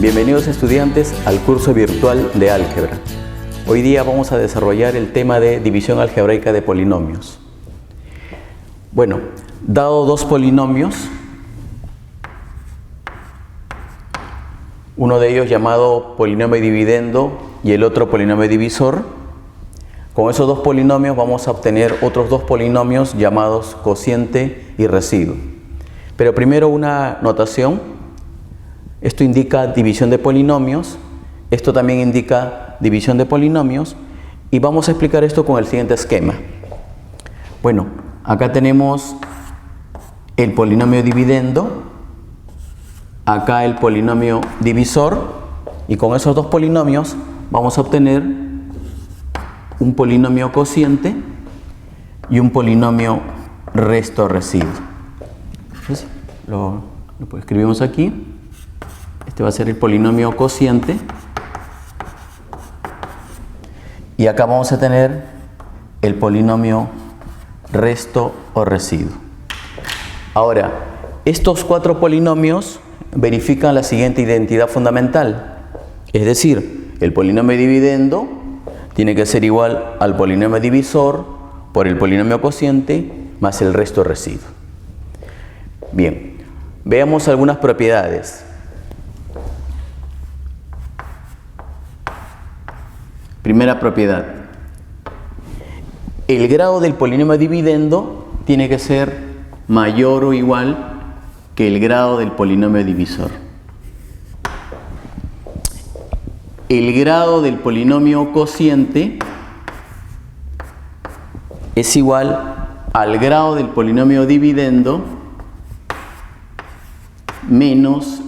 Bienvenidos estudiantes al curso virtual de álgebra. Hoy día vamos a desarrollar el tema de división algebraica de polinomios. Bueno, dado dos polinomios, uno de ellos llamado polinomio dividendo y el otro polinomio divisor, con esos dos polinomios vamos a obtener otros dos polinomios llamados cociente y residuo. Pero primero una notación. Esto indica división de polinomios, esto también indica división de polinomios, y vamos a explicar esto con el siguiente esquema. Bueno, acá tenemos el polinomio dividendo, acá el polinomio divisor, y con esos dos polinomios vamos a obtener un polinomio cociente y un polinomio resto-residuo. Entonces, lo escribimos aquí. Este va a ser el polinomio cociente. Y acá vamos a tener el polinomio resto o residuo. Ahora, estos cuatro polinomios verifican la siguiente identidad fundamental. Es decir, el polinomio dividendo tiene que ser igual al polinomio divisor por el polinomio cociente más el resto residuo. Bien, veamos algunas propiedades. Primera propiedad. El grado del polinomio dividendo tiene que ser mayor o igual que el grado del polinomio divisor. El grado del polinomio cociente es igual al grado del polinomio dividendo menos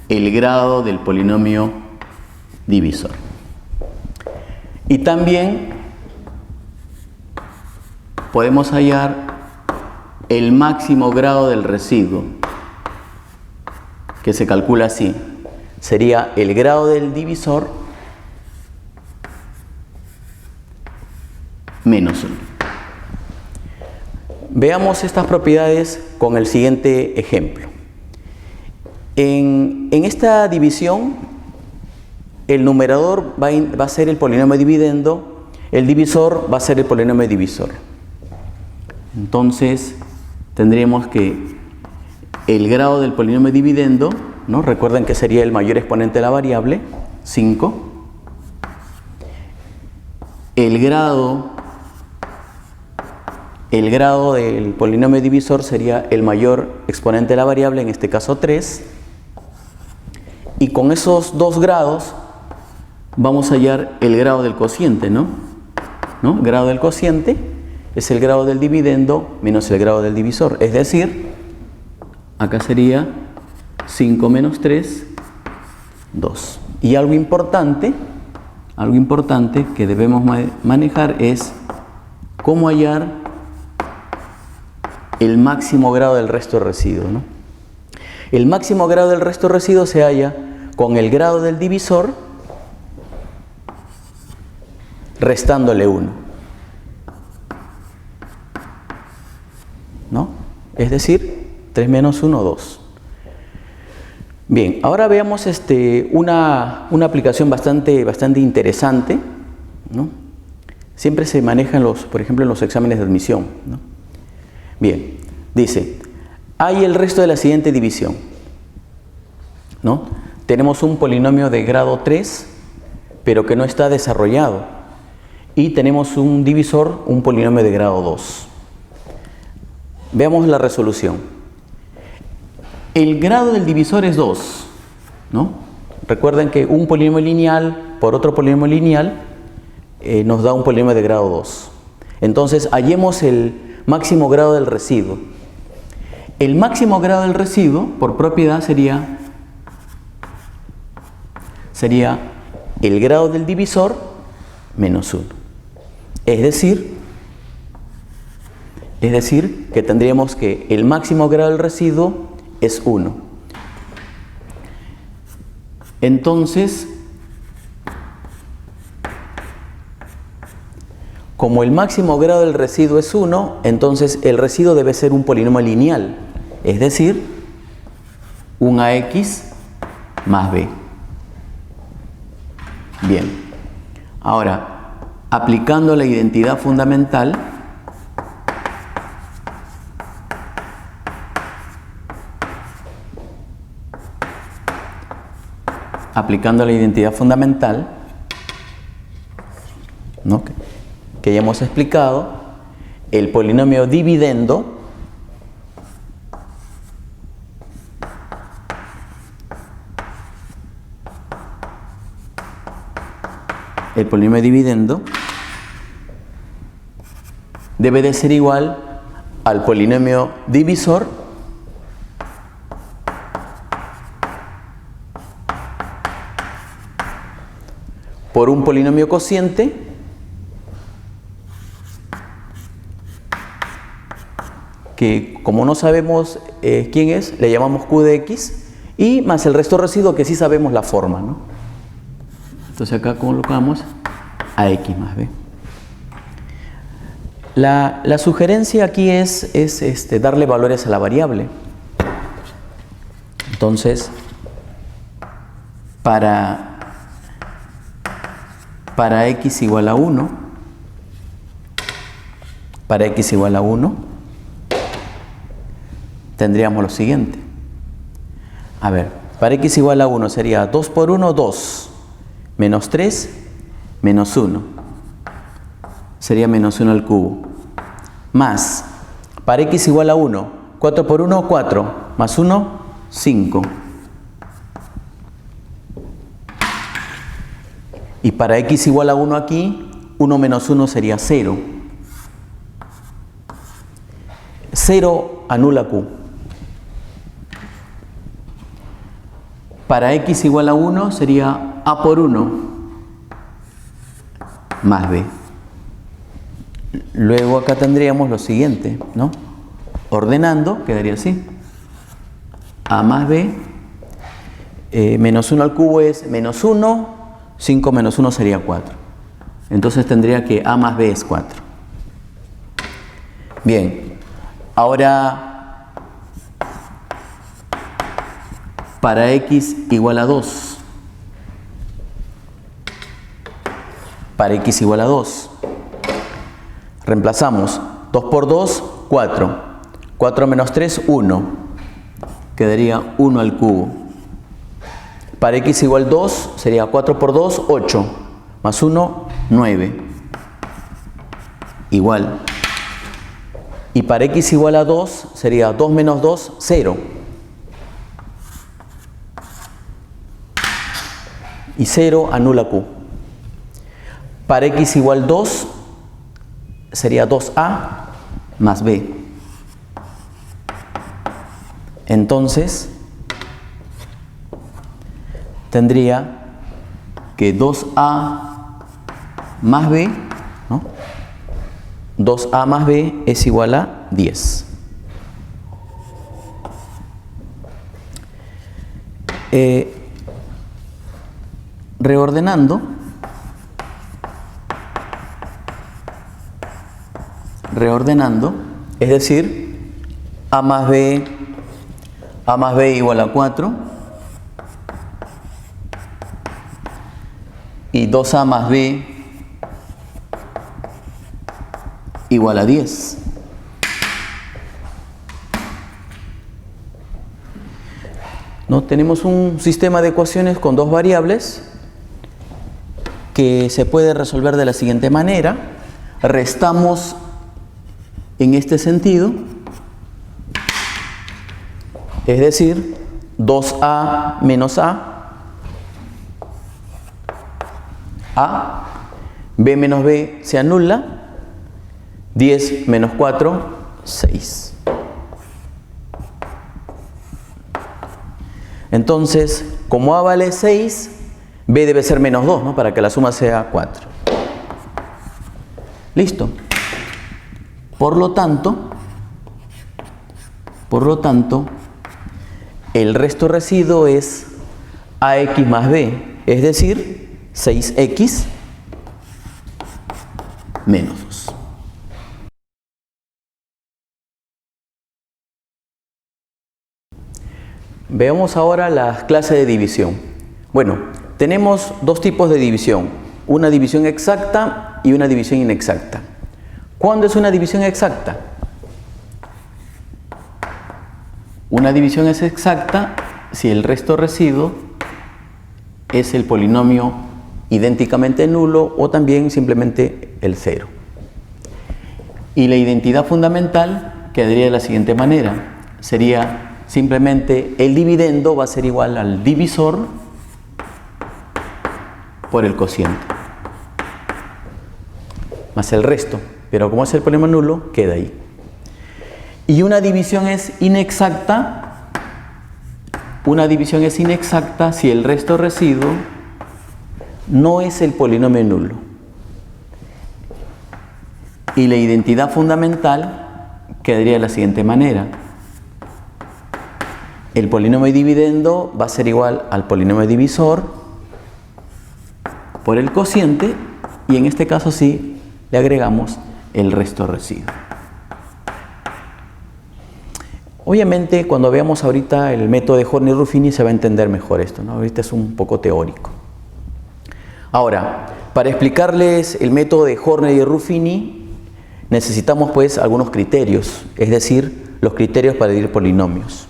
el grado del polinomio divisor. Y también podemos hallar el máximo grado del residuo, que se calcula así. Sería el grado del divisor menos 1. Veamos estas propiedades con el siguiente ejemplo. En esta división, el numerador va a ser el polinomio dividendo, el divisor va a ser el polinomio divisor. Entonces, tendríamos que el grado del polinomio dividendo, ¿no? Recuerden que sería el mayor exponente de la variable, 5. El grado del polinomio divisor sería el mayor exponente de la variable, en este caso 3. Y con esos dos grados vamos a hallar el grado del cociente, ¿no? El grado del cociente es el grado del dividendo menos el grado del divisor. Es decir, acá sería 5 menos 3, 2. Y algo importante que debemos manejar es cómo hallar el máximo grado del resto residuo, ¿no? El máximo grado del resto residuo se halla con el grado del divisor restándole 1, ¿no? Es decir, 3 menos 1, 2. Bien, ahora veamos una aplicación bastante interesante, ¿no? Siempre se maneja por ejemplo, en los exámenes de admisión, ¿no? Bien, dice, hay el resto de la siguiente división, ¿no? Tenemos un polinomio de grado 3, pero que no está desarrollado. Y tenemos un divisor, un polinomio de grado 2. Veamos la resolución. El grado del divisor es 2, ¿no? Recuerden que un polinomio lineal por otro polinomio lineal nos da un polinomio de grado 2. Entonces, hallemos el máximo grado del residuo. El máximo grado del residuo, por propiedad, sería el grado del divisor menos 1. Es decir, que tendríamos que el máximo grado del residuo es 1. Entonces, como el máximo grado del residuo es 1, entonces el residuo debe ser un polinomio lineal, es decir, un ax más b. Bien, ahora, aplicando la identidad fundamental, ¿no? Que ya hemos explicado, el polinomio dividendo debe de ser igual al polinomio divisor por un polinomio cociente que, como no sabemos quién es, le llamamos q de x, y más el resto residuo que sí sabemos la forma, ¿no? Entonces acá colocamos ax más b. La sugerencia aquí es darle valores a la variable. Entonces, para x igual a 1, tendríamos lo siguiente. A ver, para x igual a 1 sería 2 por 1, 2, menos 3, menos 1. Sería menos 1 al cubo. Más, para x igual a 1, 4 por 1, 4, más 1, 5. Y para x igual a 1 aquí, 1 menos 1 sería 0. 0 anula q. Para x igual a 1 sería a por 1 más b. Luego acá tendríamos lo siguiente, ¿no? Ordenando, quedaría así. A más b, menos 1 al cubo es menos 1, 5 menos 1 sería 4. Entonces tendría que a más b es 4. Bien, ahora para x igual a 2. Para x igual a 2. Reemplazamos 2 por 2, 4. 4 menos 3, 1. Quedaría 1 al cubo. Para x igual a 2 sería 4 por 2, 8. Más 1, 9. Igual. Y para x igual a 2 sería 2 menos 2, 0. Y 0 anula q. Para x igual a 2 sería 2a más b. Entonces, tendría que 2a más b, ¿no? 2a más b es igual a 10. Reordenando, es decir, a más b igual a 4 y 2a más b igual a 10. ¿No? Tenemos un sistema de ecuaciones con dos variables que se puede resolver de la siguiente manera. Restamos en este sentido, es decir, 2a menos a, b menos b se anula, 10 menos 4, 6. Entonces, como a vale 6, b debe ser menos 2, ¿no? Para que la suma sea 4. Listo. Por lo tanto, el resto residuo es ax más b, es decir, 6x menos 2. Veamos ahora las clases de división. Bueno, tenemos dos tipos de división, una división exacta y una división inexacta. ¿Cuándo es una división exacta? Una división es exacta si el resto residuo es el polinomio idénticamente nulo o también simplemente el cero. Y la identidad fundamental quedaría de la siguiente manera. Sería simplemente el dividendo va a ser igual al divisor por el cociente más el resto, pero como es el polinomio nulo, queda ahí. Y una división es inexacta. Una división es inexacta si el resto residuo no es el polinomio nulo. Y la identidad fundamental quedaría de la siguiente manera. El polinomio dividendo va a ser igual al polinomio divisor por el cociente, y en este caso sí le agregamos el resto residuo. Obviamente cuando veamos ahorita el método de Horner-Ruffini se va a entender mejor esto, ¿no? Ahorita es un poco teórico. Ahora, para explicarles el método de Horner y Ruffini necesitamos pues algunos criterios, es decir, los criterios para dividir polinomios,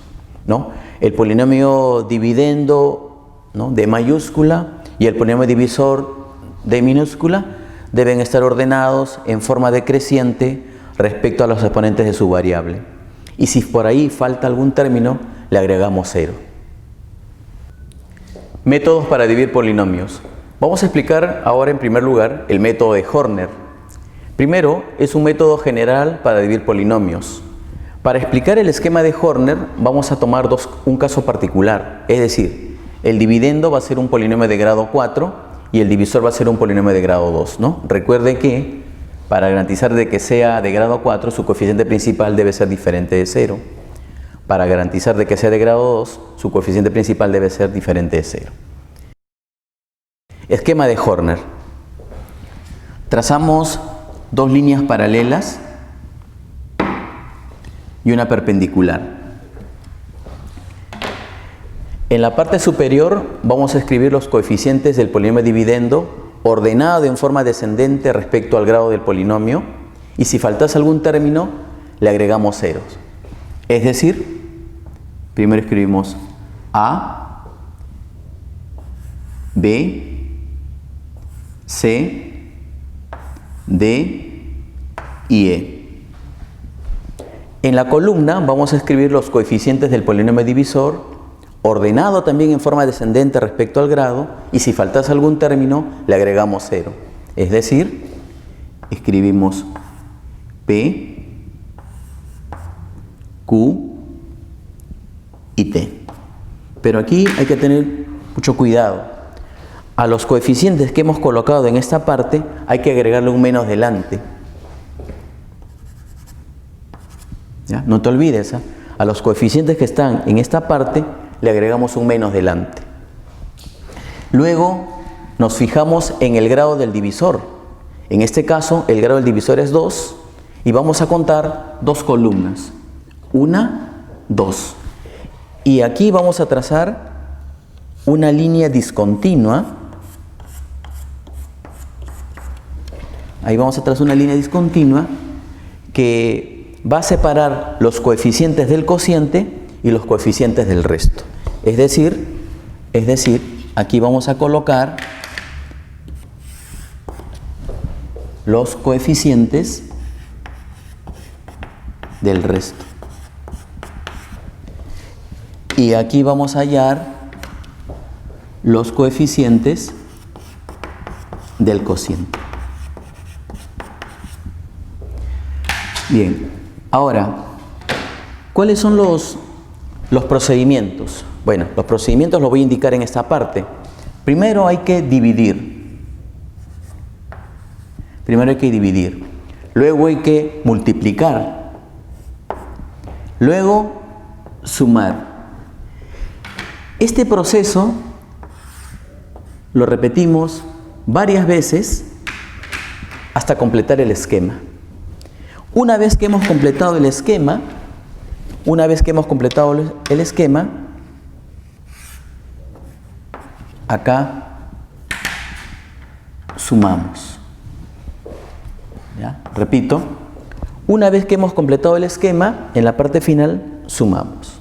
¿no? El polinomio dividendo, ¿no?, de mayúscula y el polinomio divisor de minúscula deben estar ordenados en forma decreciente respecto a los exponentes de su variable. Y si por ahí falta algún término, le agregamos 0. Métodos para dividir polinomios. Vamos a explicar ahora en primer lugar el método de Horner. Primero, es un método general para dividir polinomios. Para explicar el esquema de Horner vamos a tomar un caso particular, es decir, el dividendo va a ser un polinomio de grado 4 y el divisor va a ser un polinomio de grado 2, ¿no? Recuerde que para garantizar de que sea de grado 4, su coeficiente principal debe ser diferente de 0. Para garantizar de que sea de grado 2, su coeficiente principal debe ser diferente de 0. Esquema de Horner. Trazamos dos líneas paralelas y una perpendicular. En la parte superior vamos a escribir los coeficientes del polinomio dividendo ordenado en forma descendente respecto al grado del polinomio, y si faltase algún término le agregamos ceros. Es decir, primero escribimos A, B, C, D y E. En la columna vamos a escribir los coeficientes del polinomio divisor ordenado también en forma descendente respecto al grado, y si faltase algún término le agregamos 0. Es decir, escribimos P, Q y T. Pero aquí hay que tener mucho cuidado. A los coeficientes que hemos colocado en esta parte hay que agregarle un menos delante. ¿Ya? No te olvides, ¿eh? A los coeficientes que están en esta parte le agregamos un menos delante. Luego nos fijamos en el grado del divisor. En este caso el grado del divisor es 2 y vamos a contar dos columnas. 1, 2. Y aquí vamos a trazar una línea discontinua. Ahí vamos a trazar una línea discontinua que va a separar los coeficientes del cociente y los coeficientes del resto. Es decir, aquí vamos a colocar los coeficientes del resto. Y aquí vamos a hallar los coeficientes del cociente. Bien, ahora, ¿cuáles son los procedimientos? Bueno, los procedimientos los voy a indicar en esta parte. Primero hay que dividir. Luego hay que multiplicar. Luego sumar. Este proceso lo repetimos varias veces hasta completar el esquema. Una vez que hemos completado el esquema, acá sumamos. ¿Ya? Repito, una vez que hemos completado el esquema, en la parte final sumamos.